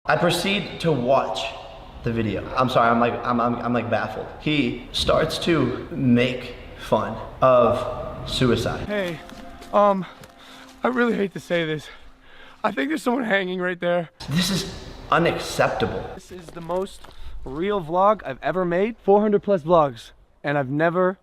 I proceed to watch the video. I'm sorry, I'm like baffled. He starts to make fun of suicide. Hey, I really hate to say this. I think there's someone hanging right there. This is unacceptable. This is the most real vlog I've ever made. 400 plus vlogs, and I've never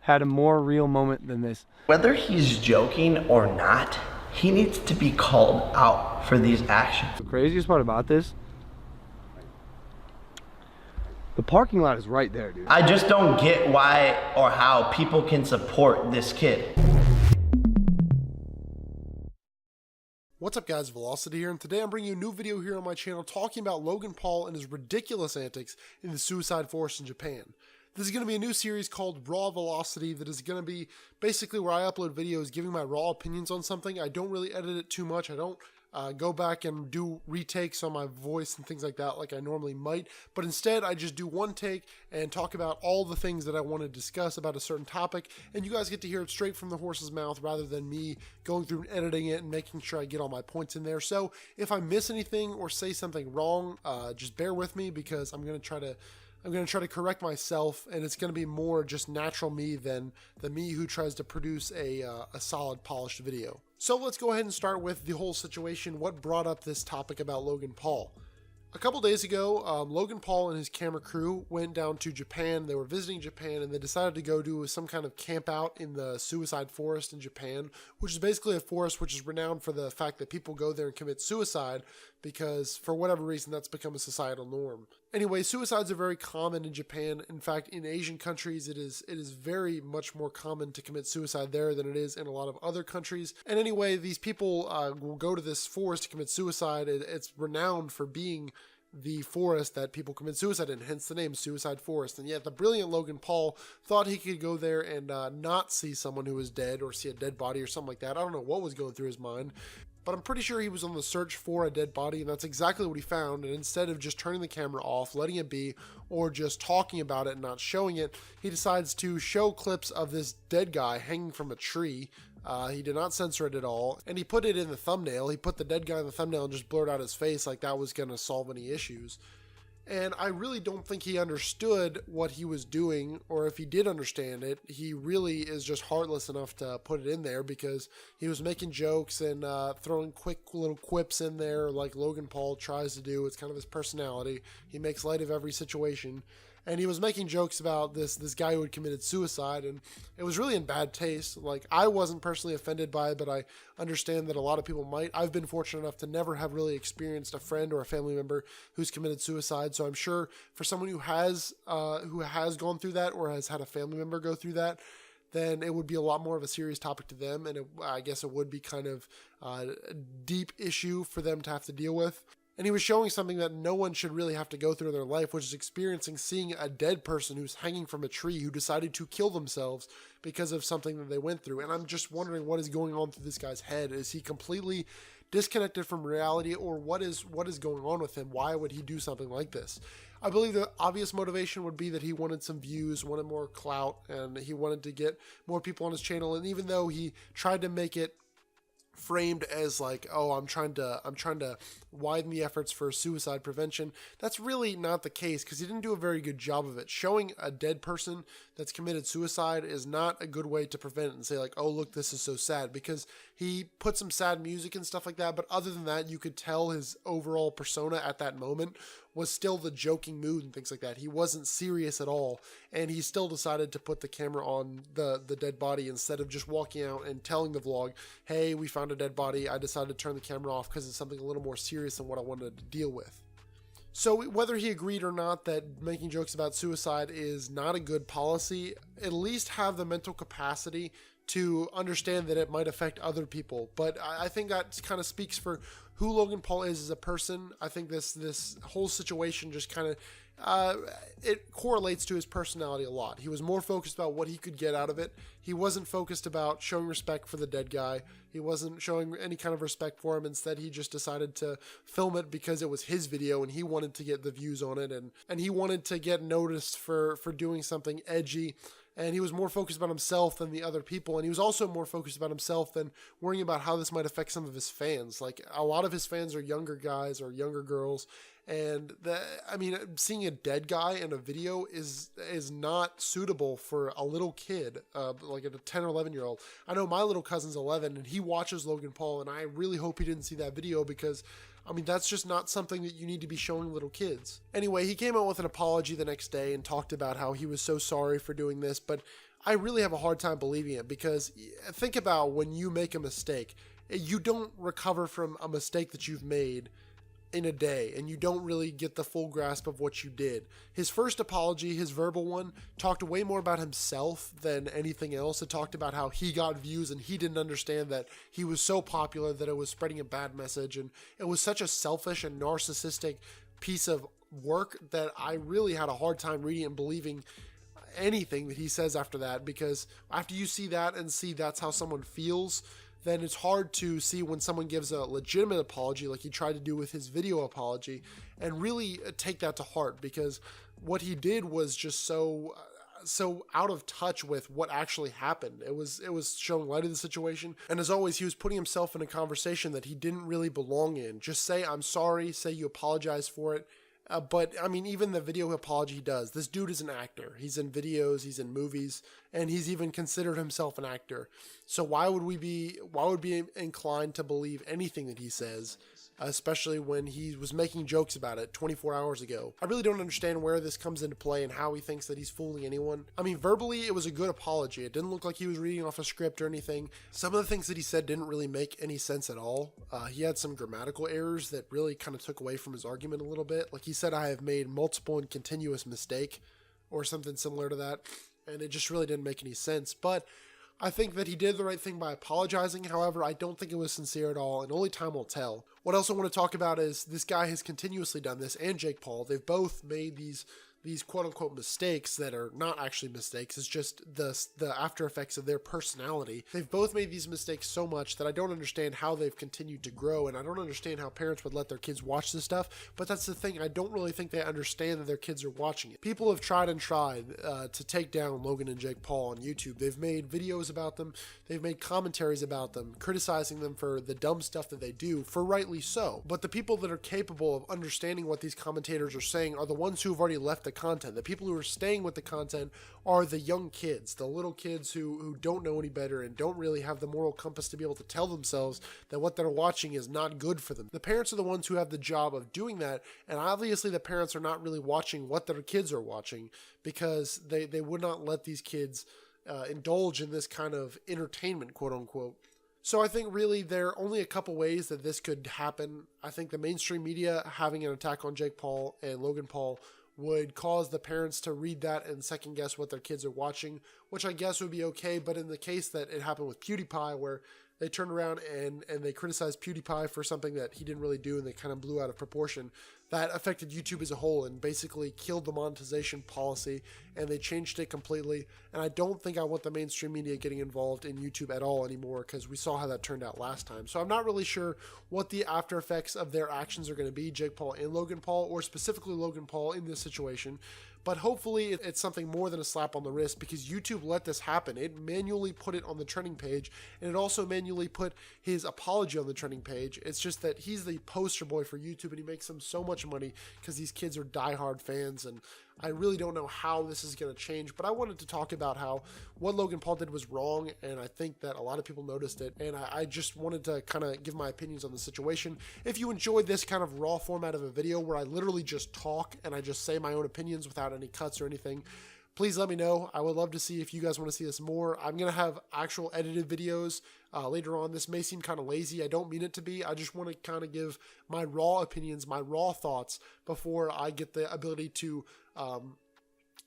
had a more real moment than this. Whether he's joking or not, he needs to be called out for these actions. The craziest part about this, the parking lot is right there, dude. I just don't get why or how people can support this kid. What's up guys, Velocity here, and today I'm bringing you a new video here on my channel talking about Logan Paul and his ridiculous antics in the suicide forest in Japan. This is going to be a new series called Raw Velocity that is going to be basically where I upload videos giving my raw opinions on something. I don't really edit it too much. I don't go back and do retakes on my voice and things like that like I normally might, but instead I just do one take and talk about all the things that I want to discuss about a certain topic, and you guys get to hear it straight from the horse's mouth rather than me going through and editing it and making sure I get all my points in there. So if I miss anything or say something wrong, just bear with me, because I'm going to try to correct myself, and it's going to be more just natural me than the me who tries to produce a solid polished video. So let's go ahead and start with the whole situation. What brought up this topic about Logan Paul? A couple days ago, Logan Paul and his camera crew went down to Japan. They were visiting Japan, and they decided to go do some kind of camp out in the suicide forest in Japan, which is basically a forest which is renowned for the fact that people go there and commit suicide because for whatever reason that's become a societal norm. Anyway, suicides are very common in Japan. In fact, in Asian countries, it is very much more common to commit suicide there than it is in a lot of other countries. And anyway, these people will go to this forest to commit suicide. It's renowned for being the forest that people commit suicide in, hence the name Suicide Forest. And yet the brilliant Logan Paul thought he could go there and not see someone who was dead or see a dead body or something like that. I don't know what was going through his mind, but I'm pretty sure he was on the search for a dead body, and that's exactly what he found. And instead of just turning the camera off, letting it be, or just talking about it and not showing it, he decides to show clips of this dead guy hanging from a tree. He did not censor it at all, and he put it in the thumbnail. He put the dead guy in the thumbnail and just blurred out his face like that was going to solve any issues. And I really don't think he understood what he was doing, or if he did understand it, he really is just heartless enough to put it in there, because he was making jokes and throwing quick little quips in there like Logan Paul tries to do. It's kind of his personality. He makes light of every situation. And he was making jokes about this guy who had committed suicide, and it was really in bad taste. Like, I wasn't personally offended by it, but I understand that a lot of people might. I've been fortunate enough to never have really experienced a friend or a family member who's committed suicide, so I'm sure for someone who has gone through that or has had a family member go through that, then it would be a lot more of a serious topic to them, and I guess it would be kind of a deep issue for them to have to deal with. And he was showing something that no one should really have to go through in their life, which is seeing a dead person who's hanging from a tree who decided to kill themselves because of something that they went through. And I'm just wondering what is going on through this guy's head. Is he completely disconnected from reality, or what is going on with him? Why would he do something like this? I believe the obvious motivation would be that he wanted some views, wanted more clout, and he wanted to get more people on his channel. And even though he tried to make it framed as like, oh, I'm trying to widen the efforts for suicide prevention, that's really not the case, because he didn't do a very good job of it. Showing a dead person that's committed suicide is not a good way to prevent it and say like, oh look, this is so sad, because he put some sad music and stuff like that, but other than that, you could tell his overall persona at that moment was still the joking mood and things like that. He wasn't serious at all, and he still decided to put the camera on the dead body instead of just walking out and telling the vlog, hey, we found a dead body. I decided to turn the camera off because it's something a little more serious than what I wanted to deal with. So whether he agreed or not that making jokes about suicide is not a good policy, at least have the mental capacity to understand that it might affect other people. But I think that kind of speaks for who Logan Paul is as a person. I think this whole situation just kind of it correlates to his personality a lot. He was more focused about what he could get out of it. He wasn't focused about showing respect for the dead guy. He wasn't showing any kind of respect for him. Instead, he just decided to film it because it was his video and he wanted to get the views on it, and he wanted to get noticed for doing something edgy And he was more focused about himself than the other people. And he was also more focused about himself than worrying about how this might affect some of his fans. Like, a lot of his fans are younger guys or younger girls. And seeing a dead guy in a video is not suitable for a little kid, like a 10 or 11-year-old. I know my little cousin's 11 and he watches Logan Paul, and I really hope he didn't see that video because, that's just not something that you need to be showing little kids. Anyway, he came out with an apology the next day and talked about how he was so sorry for doing this, but I really have a hard time believing it because think about when you make a mistake. You don't recover from a mistake that you've made in a day, and you don't really get the full grasp of what you did. His first apology, his verbal one, talked way more about himself than anything else. It talked about how he got views and he didn't understand that he was so popular that it was spreading a bad message, and it was such a selfish and narcissistic piece of work that I really had a hard time reading and believing anything that he says after that, because after you see that and see that's how someone feels, then it's hard to see when someone gives a legitimate apology like he tried to do with his video apology and really take that to heart, because what he did was just so out of touch with what actually happened. It was showing light of the situation, and as always, he was putting himself in a conversation that he didn't really belong in. Just say, I'm sorry, say you apologize for it. But even the video apology he does, this dude is an actor. He's in videos, he's in movies, and he's even considered himself an actor. So why would we be inclined to believe anything that he says, especially when he was making jokes about it 24 hours ago? I really don't understand where this comes into play and how he thinks that he's fooling anyone. Verbally, it was a good apology. It didn't look like he was reading off a script or anything. Some of the things that he said didn't really make any sense at all. He had some grammatical errors that really kind of took away from his argument a little bit. Like he said, I have made multiple and continuous mistake or something similar to that. And it just really didn't make any sense. But I think that he did the right thing by apologizing. However, I don't think it was sincere at all, and only time will tell. What else I want to talk about is this guy has continuously done this, and Jake Paul. They've both made these quote-unquote mistakes that are not actually mistakes. It's just the after effects of their personality. They've both made these mistakes so much that I don't understand how they've continued to grow, and I don't understand how parents would let their kids watch this stuff. But that's the thing. I don't really think they understand that their kids are watching it. People have tried and tried to take down Logan and Jake Paul on YouTube. They've made videos about them. They've made commentaries about them, criticizing them for the dumb stuff that they do, for rightly so. But the people that are capable of understanding what these commentators are saying are the ones who have already left the content. The people who are staying with the content are the young kids, the little kids who don't know any better and don't really have the moral compass to be able to tell themselves that what they're watching is not good for them. The parents are the ones who have the job of doing that, and obviously the parents are not really watching what their kids are watching, because they would not let these kids indulge in this kind of entertainment, quote unquote. So I think really there are only a couple ways that this could happen. I think the mainstream media having an attack on Jake Paul and Logan Paul would cause the parents to read that and second guess what their kids are watching, which I guess would be okay. But in the case that it happened with PewDiePie, where they turned around and they criticized PewDiePie for something that he didn't really do and they kind of blew out of proportion, that affected YouTube as a whole and basically killed the monetization policy, and they changed it completely. And I don't think I want the mainstream media getting involved in YouTube at all anymore, because we saw how that turned out last time. So I'm not really sure what the after effects of their actions are going to be, Jake Paul and Logan Paul, or specifically Logan Paul in this situation. But hopefully it's something more than a slap on the wrist, because YouTube let this happen. It manually put it on the trending page, and it also manually put his apology on the trending page. It's just that he's the poster boy for YouTube, and he makes them so much money because these kids are diehard fans, and I really don't know how this is going to change. But I wanted to talk about how what Logan Paul did was wrong, and I think that a lot of people noticed it, and I just wanted to kind of give my opinions on the situation. If you enjoyed this kind of raw format of a video where I literally just talk and I just say my own opinions without any cuts or anything, please let me know. I would love to see if you guys want to see this more. I'm going to have actual edited videos later on. This may seem kind of lazy. I don't mean it to be. I just want to kind of give my raw opinions, my raw thoughts before I get the ability to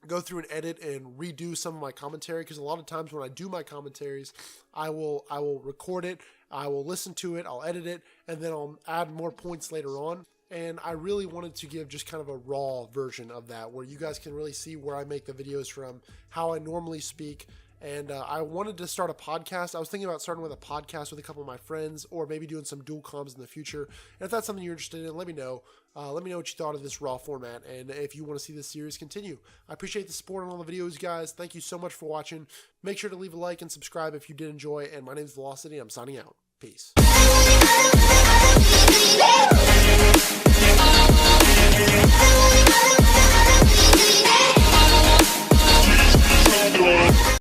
go through and edit and redo some of my commentary, because a lot of times when I do my commentaries, I will record it, I will listen to it, I'll edit it, and then I'll add more points later on. And I really wanted to give just kind of a raw version of that, where you guys can really see where I make the videos from, how I normally speak, And I wanted to start a podcast. I was thinking about starting with a podcast with a couple of my friends, or maybe doing some dual comms in the future. And if that's something you're interested in, let me know. Let me know what you thought of this raw format, and if you want to see this series continue. I appreciate the support on all the videos, guys. Thank you so much for watching. Make sure to leave a like and subscribe if you did enjoy. And my name is Velocity. I'm signing out. Peace.